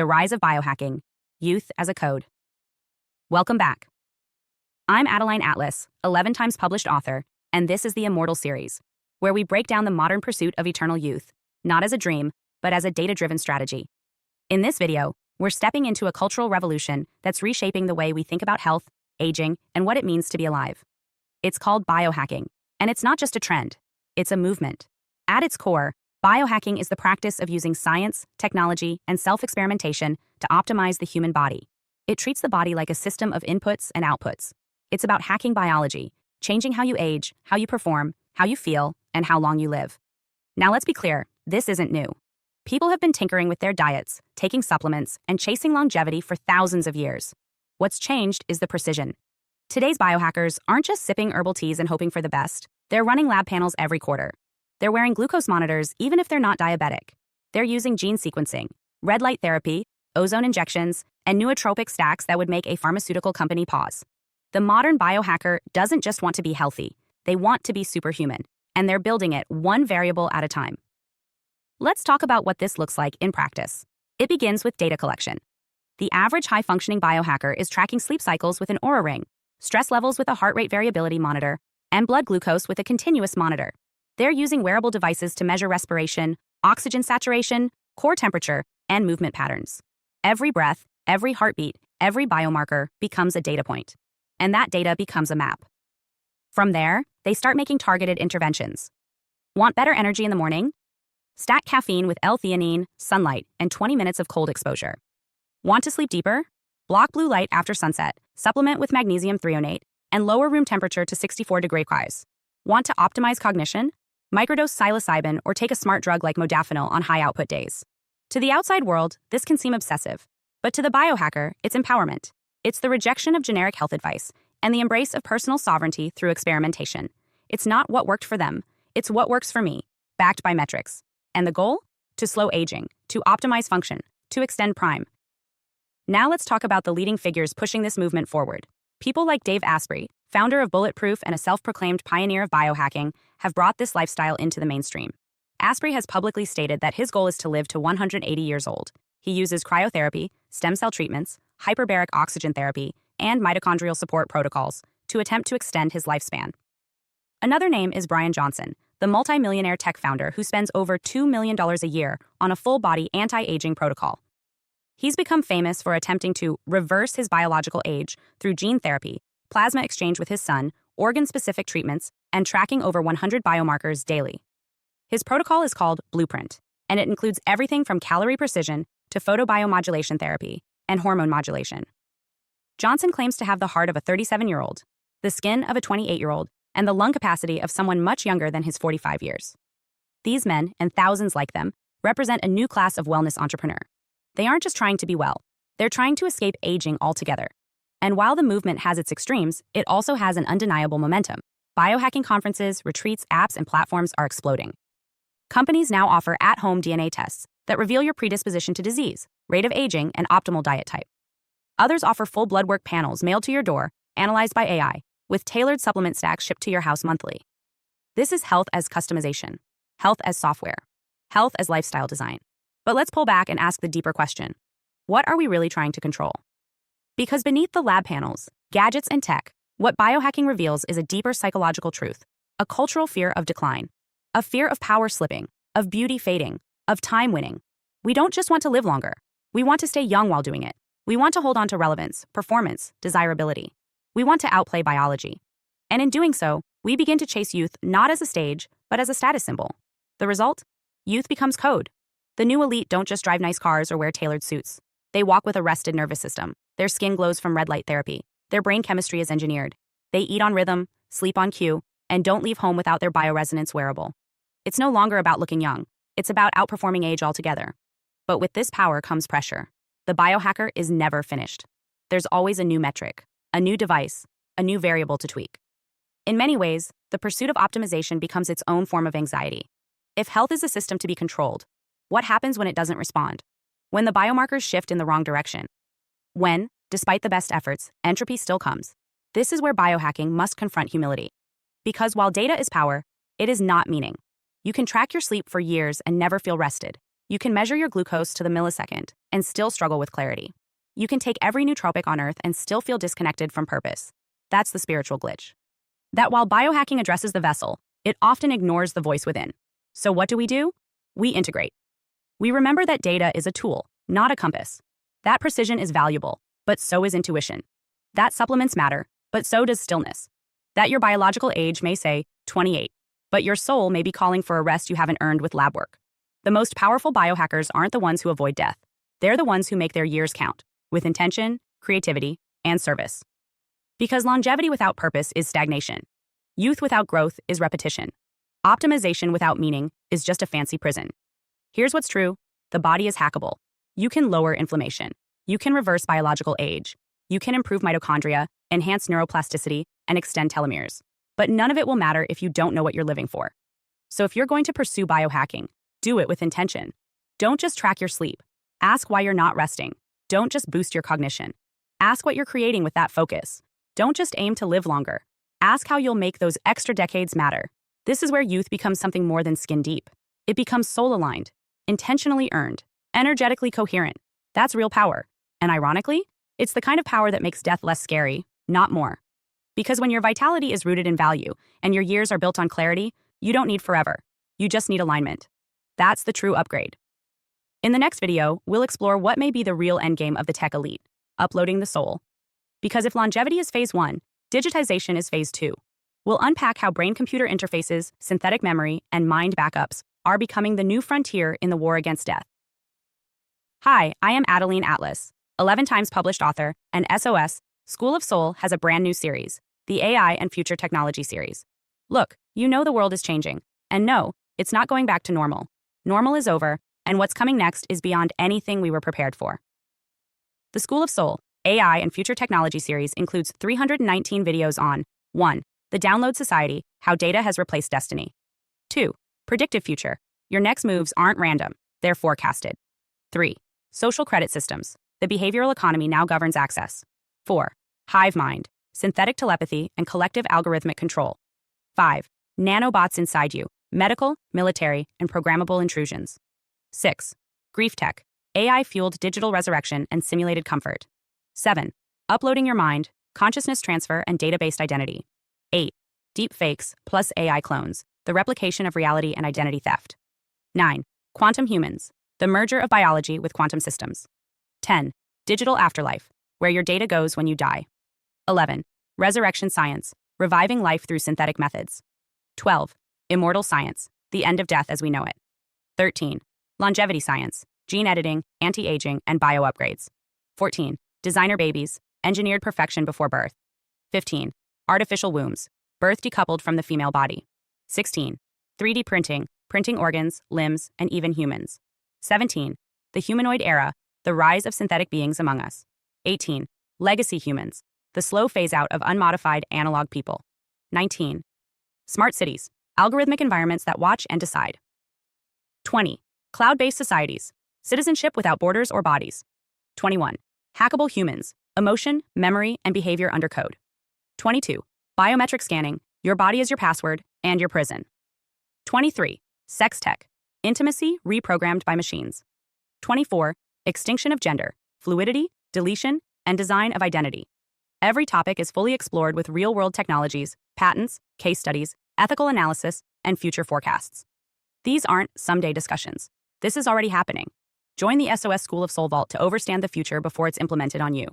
The Rise of Biohacking, Youth as a Code. Welcome back. I'm Adeline Atlas, 11 times published author, and this is the Immortal series, where we break down the modern pursuit of eternal youth, not as a dream, but as a data-driven strategy. In this video, we're stepping into a cultural revolution that's reshaping the way we think about health, aging, and what it means to be alive. It's called biohacking, and it's not just a trend, it's a movement. At its core, biohacking is the practice of using science, technology, and self-experimentation to optimize the human body. It treats the body like a system of inputs and outputs. It's about hacking biology, changing how you age, how you perform, how you feel, and how long you live. Now let's be clear, this isn't new. People have been tinkering with their diets, taking supplements, and chasing longevity for thousands of years. What's changed is the precision. Today's biohackers aren't just sipping herbal teas and hoping for the best. They're running lab panels every quarter. They're wearing glucose monitors even if they're not diabetic. They're using gene sequencing, red light therapy, ozone injections, and nootropic stacks that would make a pharmaceutical company pause. The modern biohacker doesn't just want to be healthy. They want to be superhuman, and they're building it one variable at a time. Let's talk about what this looks like in practice. It begins with data collection. The average high-functioning biohacker is tracking sleep cycles with an Oura ring, stress levels with a heart rate variability monitor, and blood glucose with a continuous monitor. They're using wearable devices to measure respiration, oxygen saturation, core temperature, and movement patterns. Every breath, every heartbeat, every biomarker becomes a data point, and that data becomes a map. From there, they start making targeted interventions. Want better energy in the morning? Stack caffeine with L-theanine, sunlight, and 20 minutes of cold exposure. Want to sleep deeper? Block blue light after sunset, supplement with magnesium threonate, and lower room temperature to 64 degrees Celsius. Want to optimize cognition? Microdose psilocybin or take a smart drug like modafinil on high-output days. To the outside world, this can seem obsessive. But to the biohacker, it's empowerment. It's the rejection of generic health advice and the embrace of personal sovereignty through experimentation. It's not what worked for them. It's what works for me, backed by metrics. And the goal? To slow aging, to optimize function, to extend prime. Now let's talk about the leading figures pushing this movement forward. People like Dave Asprey, founder of Bulletproof and a self-proclaimed pioneer of biohacking, have brought this lifestyle into the mainstream. Asprey has publicly stated that his goal is to live to 180 years old. He uses cryotherapy, stem cell treatments, hyperbaric oxygen therapy, and mitochondrial support protocols to attempt to extend his lifespan. Another name is Brian Johnson, the multi-millionaire tech founder who spends over $2 million a year on a full-body anti-aging protocol. He's become famous for attempting to reverse his biological age through gene therapy, plasma exchange with his son, organ-specific treatments, and tracking over 100 biomarkers daily. His protocol is called Blueprint, and it includes everything from calorie precision to photobiomodulation therapy and hormone modulation. Johnson claims to have the heart of a 37-year-old, the skin of a 28-year-old, and the lung capacity of someone much younger than his 45 years. These men, and thousands like them, represent a new class of wellness entrepreneur. They aren't just trying to be well, they're trying to escape aging altogether. And while the movement has its extremes, it also has an undeniable momentum. Biohacking conferences, retreats, apps, and platforms are exploding. Companies now offer at-home DNA tests that reveal your predisposition to disease, rate of aging, and optimal diet type. Others offer full blood work panels mailed to your door, analyzed by AI, with tailored supplement stacks shipped to your house monthly. This is health as customization, health as software, health as lifestyle design. But let's pull back and ask the deeper question. What are we really trying to control? Because beneath the lab panels, gadgets, and tech, what biohacking reveals is a deeper psychological truth, a cultural fear of decline, a fear of power slipping, of beauty fading, of time winning. We don't just want to live longer. We want to stay young while doing it. We want to hold on to relevance, performance, desirability. We want to outplay biology. And in doing so, we begin to chase youth not as a stage, but as a status symbol. The result? Youth becomes code. The new elite don't just drive nice cars or wear tailored suits. They walk with a rested nervous system. Their skin glows from red light therapy. Their brain chemistry is engineered. They eat on rhythm, sleep on cue, and don't leave home without their bioresonance wearable. It's no longer about looking young. It's about outperforming age altogether. But with this power comes pressure. The biohacker is never finished. There's always a new metric, a new device, a new variable to tweak. In many ways, the pursuit of optimization becomes its own form of anxiety. If health is a system to be controlled, what happens when it doesn't respond? When the biomarkers shift in the wrong direction? When, despite the best efforts, entropy still comes? This is where biohacking must confront humility. Because while data is power, it is not meaning. You can track your sleep for years and never feel rested. You can measure your glucose to the millisecond and still struggle with clarity. You can take every nootropic on Earth and still feel disconnected from purpose. That's the spiritual glitch. That while biohacking addresses the vessel, it often ignores the voice within. So what do? We integrate. We remember that data is a tool, not a compass. That precision is valuable, but so is intuition. That supplements matter, but so does stillness. That your biological age may say 28, but your soul may be calling for a rest you haven't earned with lab work. The most powerful biohackers aren't the ones who avoid death. They're the ones who make their years count, with intention, creativity, and service. Because longevity without purpose is stagnation. Youth without growth is repetition. Optimization without meaning is just a fancy prison. Here's what's true. The body is hackable. You can lower inflammation. You can reverse biological age. You can improve mitochondria, enhance neuroplasticity, and extend telomeres. But none of it will matter if you don't know what you're living for. So if you're going to pursue biohacking, do it with intention. Don't just track your sleep. Ask why you're not resting. Don't just boost your cognition. Ask what you're creating with that focus. Don't just aim to live longer. Ask how you'll make those extra decades matter. This is where youth becomes something more than skin deep. It becomes soul-aligned, intentionally earned, energetically coherent. That's real power. And ironically, it's the kind of power that makes death less scary, not more. Because when your vitality is rooted in value and your years are built on clarity, you don't need forever. You just need alignment. That's the true upgrade. In the next video, we'll explore what may be the real endgame of the tech elite, uploading the soul. Because if longevity is phase 1, digitization is phase 2. We'll unpack how brain-computer interfaces, synthetic memory, and mind backups are becoming the new frontier in the war against death. Hi, I am Adeline Atlas, 11 times published author, and SOS, School of Soul has a brand new series, the AI and Future Technology series. Look, you know the world is changing, and no, it's not going back to normal. Normal is over, and what's coming next is beyond anything we were prepared for. The School of Soul, AI and Future Technology series includes 319 videos on 1. The Download Society, How Data Has Replaced Destiny. 2. Predictive Future. Your next moves aren't random, they're forecasted. 3. Social Credit Systems. The behavioral economy now governs access. 4. Hive Mind. Synthetic telepathy and collective algorithmic control. 5. Nanobots inside you. Medical, military, and programmable intrusions. 6. Grief Tech. AI-fueled digital resurrection and simulated comfort. 7. Uploading your mind, consciousness transfer, and data-based identity. 8. Deep fakes plus AI clones, the replication of reality and identity theft. 9. Quantum humans, the merger of biology with quantum systems. 10. Digital afterlife, where your data goes when you die. 11. Resurrection science, reviving life through synthetic methods. 12. Immortal science, the end of death as we know it. 13. Longevity science, gene editing, anti-aging, and bio-upgrades. 14. Designer babies, engineered perfection before birth. 15. Artificial wombs, birth decoupled from the female body. 16. 3D printing, printing organs, limbs, and even humans. 17. The humanoid era, the rise of synthetic beings among us. 18. Legacy humans, the slow phase-out of unmodified analog people. 19. Smart cities, algorithmic environments that watch and decide. 20. Cloud-based societies, citizenship without borders or bodies. 21. Hackable humans, emotion, memory, and behavior under code. 22. Biometric scanning, your body is your password and your prison. 23. Sex tech, intimacy reprogrammed by machines. 24. Extinction of gender, fluidity, deletion, and design of identity. Every topic is fully explored with real-world technologies, patents, case studies, ethical analysis, and future forecasts. These aren't someday discussions. This is already happening. Join the SOS School of Soul Vault to overstand the future before it's implemented on you.